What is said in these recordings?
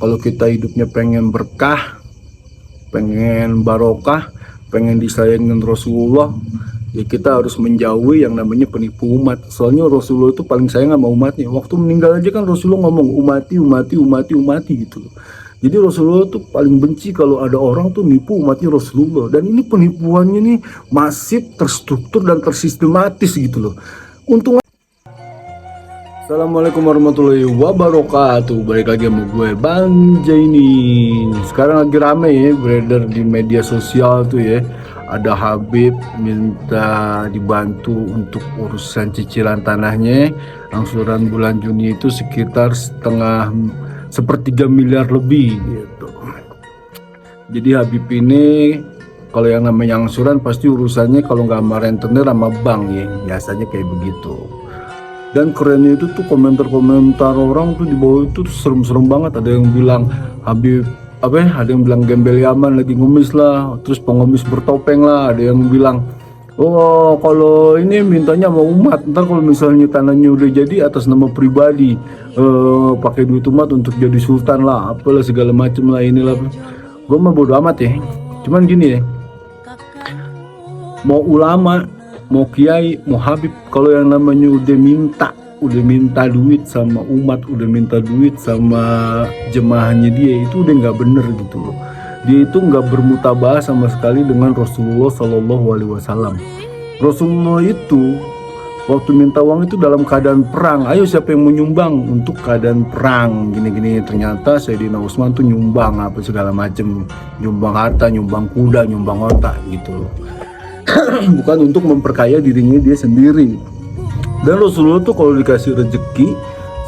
Kalau kita hidupnya pengen berkah, pengen barokah, pengen disayangin Rasulullah, ya kita harus menjauhi yang namanya penipu umat. Soalnya Rasulullah itu paling sayang sama umatnya. Waktu meninggal aja kan Rasulullah ngomong umati, umati, umati, umati gitu loh. Jadi Rasulullah tuh paling benci kalau ada orang tuh nipu umatnya Rasulullah. Dan ini penipuannya nih masif, terstruktur dan tersistematis gitu loh. Untung. Assalamualaikum warahmatullahi wabarakatuh. Balik lagi sama gue Bang Jaini. Sekarang lagi rame ya beredar di media sosial tuh ya. Ada Habib minta dibantu untuk urusan cicilan tanahnya. Angsuran bulan Juni itu sekitar sepertiga miliar lebih gitu. Jadi Habib ini kalau yang namanya angsuran pasti urusannya kalau nggak sama rentenir sama bank ya. Biasanya kayak begitu. Dan kerennya itu tuh komentar-komentar orang tuh di bawah itu serem-serem banget. Ada yang bilang Habib ada yang bilang gembel Yaman lagi ngemis lah, terus pengemis bertopeng lah. Ada yang bilang oh kalau ini mintanya mau umat, ntar kalau misalnya tanahnya udah jadi atas nama pribadi, pakai duit umat untuk jadi sultan lah, apalah segala macem lah inilah. Gue mah bodo amat ya. Cuman gini ya, mau ulama, mau kiai, mau habib, kalau yang namanya udah minta duit sama umat, udah minta duit sama jemaahnya dia, itu udah nggak bener gitu loh. Dia itu nggak bermutabah sama sekali dengan Rasulullah Shallallahu Alaihi Wasallam. Rasulullah itu waktu minta uang itu dalam keadaan perang. Ayo siapa yang mau nyumbang untuk keadaan perang gini-gini. Ternyata Sayyidina Utsman tuh nyumbang apa segala macem, nyumbang harta, nyumbang kuda, nyumbang otak gitu loh. Bukan untuk memperkaya dirinya dia sendiri. Dan Rasulullah tuh kalau dikasih rezeki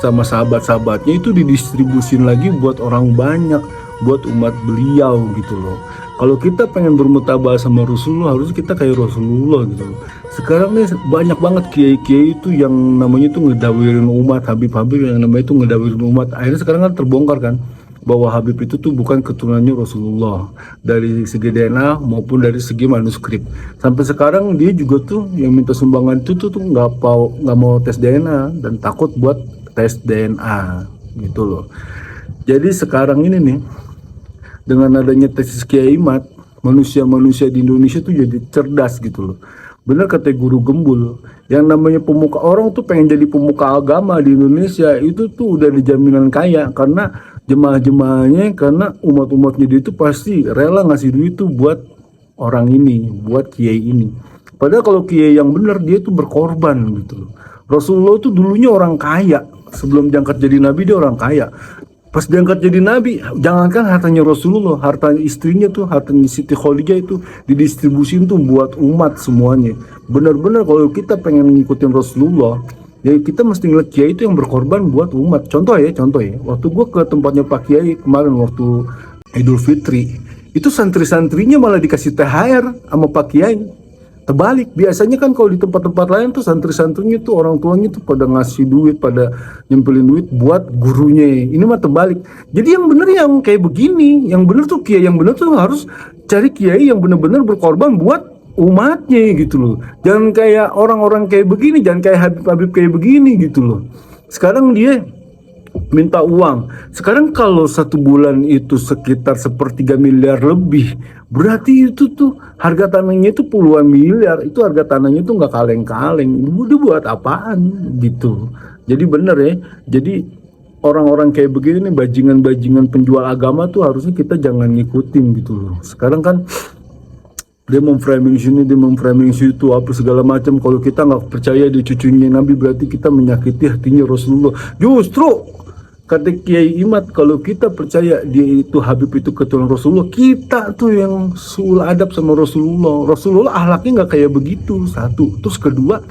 sama sahabat-sahabatnya itu didistribusin lagi buat orang banyak, buat umat beliau gitu loh. Kalau kita pengen bermutabah sama Rasulullah, harus kita kayak Rasulullah gitu loh. Sekarang nih banyak banget kiai-kiai itu yang namanya tuh ngedawirin umat, Habib-habib yang namanya itu ngedawirin umat. Akhirnya sekarang kan terbongkar kan bahwa Habib itu tuh bukan keturunannya Rasulullah dari segi DNA maupun dari segi manuskrip. Sampai sekarang dia juga tuh yang minta sumbangan itu tuh nggak mau tes DNA dan takut buat tes DNA gitu loh. Jadi sekarang ini nih dengan adanya tesis Kiai Imad, manusia-manusia di Indonesia tuh jadi cerdas gitu loh. Bener kata guru Gembul, yang namanya pemuka, orang tuh pengen jadi pemuka agama di Indonesia itu tuh udah dijaminan kaya karena jemaah-jemaahnya, karena umat-umatnya dia itu pasti rela ngasih duit tuh buat orang ini, buat kiai ini. Padahal kalau kiai yang bener dia tuh berkorban gitu loh. Rasulullah tuh dulunya orang kaya, sebelum diangkat jadi nabi dia orang kaya. Pas diangkat jadi nabi, jangankan hartanya Rasulullah, harta istrinya tuh, hartanya Siti Khadijah itu didistribusin tuh buat umat semuanya. Bener-bener kalau kita pengen ngikutin Rasulullah, ya kita mesti ngeliat kiai itu yang berkorban buat umat. Contoh ya, waktu gue ke tempatnya Pak Kiai kemarin waktu Idul Fitri, itu santri-santrinya malah dikasih THR sama Pak Kiai. Terbalik, biasanya kan kalau di tempat-tempat lain tuh santri-santrinya tuh orang tuanya tuh pada ngasih duit, pada nyempelin duit buat gurunya. Ini mah terbalik. Jadi yang bener yang kayak begini, yang bener tuh kiai yang bener tuh harus cari kiai yang bener-bener berkorban buat umatnya gitu loh. Jangan kayak orang-orang kayak begini, jangan kayak Habib-Habib kayak begini gitu loh. Sekarang dia minta uang. Sekarang kalau satu bulan itu sekitar sepertiga miliar lebih, berarti itu tuh harga tanahnya itu puluhan miliar. Itu harga tanahnya tuh nggak kaleng-kaleng. Udah buat apaan gitu. Jadi bener ya. Jadi orang-orang kayak begini nih, bajingan-bajingan penjual agama tuh harusnya kita jangan ngikutin gitu loh. Sekarang kan dia memframing sini, dia memframing situ, apa segala macam. Kalau kita nggak percaya dia cucunya Nabi, berarti kita menyakiti hatinya Rasulullah. Justru kata Kiai Imad, kalau kita percaya dia itu Habib itu keturunan Rasulullah, kita tuh yang suul adab sama Rasulullah. Rasulullah ahlaknya nggak kayak begitu, satu. Terus kedua,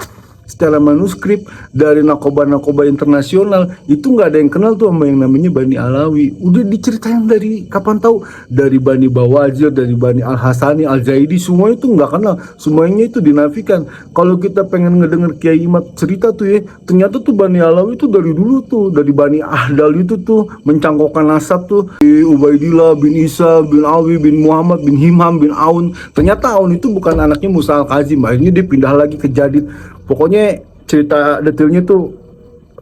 secara manuskrip dari nakoba-nakoba internasional itu nggak ada yang kenal tuh sama yang namanya Bani Alawi. Udah diceritain dari kapan tahu, dari Bani Bawazir, dari Bani Al Hasani, Al Zaidi, semua itu nggak kenal, semuanya itu dinafikan. Kalau kita pengen ngedenger Kiai Imad cerita tuh ya, ternyata tuh Bani Alawi itu dari dulu tuh, dari Bani Ahdal itu tuh mencangkokkan nasab tuh, Ubaidillah bin Isa bin Alwi bin Muhammad bin Himham bin Aun. Ternyata Aun itu bukan anaknya Musa Al Kazim, akhirnya dia pindah lagi ke Jadid. Pokoknya cerita detailnya tuh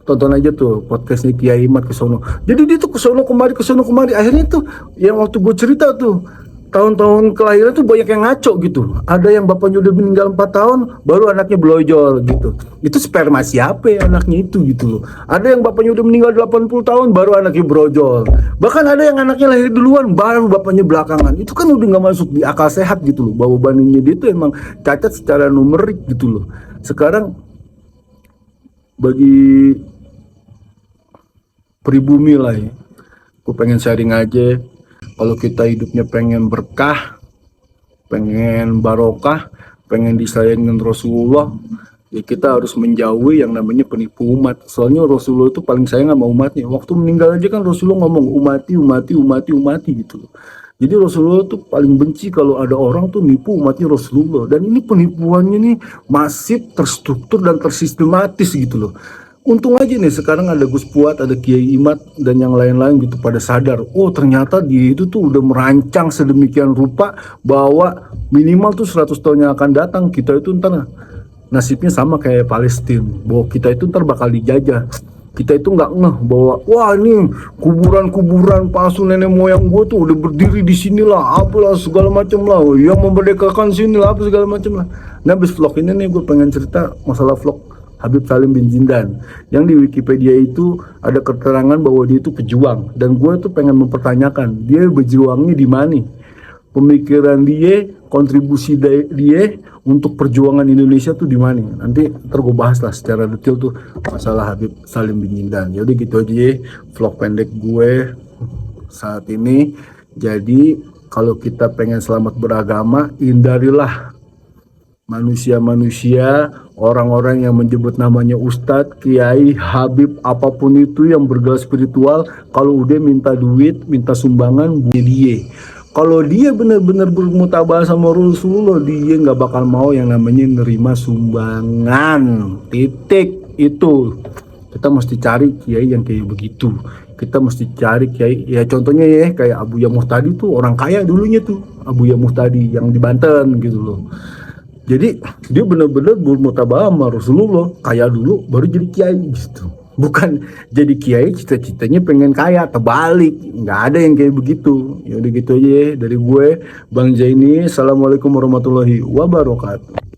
tonton aja tuh podcastnya Kiai Imat Kesono. Jadi dia tuh kesono kemari, akhirnya tuh yang waktu gue cerita tuh tahun-tahun kelahiran tuh banyak yang ngaco gitu. Ada yang bapaknya udah meninggal 4 tahun baru anaknya blojol gitu. Itu sperma siapa ya anaknya itu gitu loh. Ada yang bapaknya udah meninggal 80 tahun baru anaknya brojol. Bahkan ada yang anaknya lahir duluan baru bapaknya belakangan. Itu kan udah nggak masuk di akal sehat gitu loh. Bahwa bandingnya dia tuh emang cacat secara numerik gitu loh. Sekarang bagi pribumi lah ya, aku pengen sharing aja. Kalau kita hidupnya pengen berkah, pengen barokah, pengen disayangin Rasulullah, ya kita harus menjauhi yang namanya penipu umat. Soalnya Rasulullah itu paling sayang sama umatnya. Waktu meninggal aja kan Rasulullah ngomong umati gitu loh. Jadi Rasulullah tuh paling benci kalau ada orang tuh nipu umatnya Rasulullah. Dan ini penipuannya nih masif, terstruktur dan tersistematis gitu loh. Untung aja nih sekarang ada Gus Puat, ada Kiai Imat dan yang lain-lain gitu pada sadar. Oh ternyata dia itu tuh udah merancang sedemikian rupa bahwa minimal tuh 100 tahun yang akan datang kita itu ntar nasibnya sama kayak Palestina. Bahwa kita itu ntar bakal dijajah. Kita itu nggak ngeh bahwa wah ini kuburan-kuburan palsu nenek moyang gue tuh udah berdiri di sinilah, apalah segala macam lah, yang memerdekakan sini lah, apa segala macam lah. Nah abis vlog ini nih gue pengen cerita masalah vlog Habib Salim bin Zindan yang di Wikipedia itu ada keterangan bahwa dia itu pejuang, dan gue tuh pengen mempertanyakan dia berjuangnya di mana, pemikiran dia, kontribusi dia untuk perjuangan Indonesia tuh di mana. Nanti ntar gue bahas lah secara detail tuh masalah Habib Salim bin Zindan. Jadi gitu aja ya vlog pendek gue saat ini. Jadi kalau kita pengen selamat beragama, hindarilah manusia-manusia, orang-orang yang menyebut namanya Ustadz, Kiai, Habib, apapun itu yang bergelar spiritual. Kalau udah minta duit, minta sumbangan, dia. Kalau dia benar-benar bermutabah sama Rasulullah, dia nggak bakal mau yang namanya nerima sumbangan. Titik itu. Kita mesti cari kiai yang kayak begitu. Kita mesti cari kiai, ya contohnya ya kayak Abu Yamuh tadi tuh orang kaya dulunya tuh, Abu Yamuh tadi yang di Banten gitu loh. Jadi dia benar-benar bermutabah sama Rasulullah, kaya dulu baru jadi kiai gitu. Bukan jadi kiai cita-citanya pengen kaya, terbalik. Nggak ada yang kayak begitu. Ya udah gitu aja ya dari gue, Bang Zaini. Assalamualaikum warahmatullahi wabarakatuh.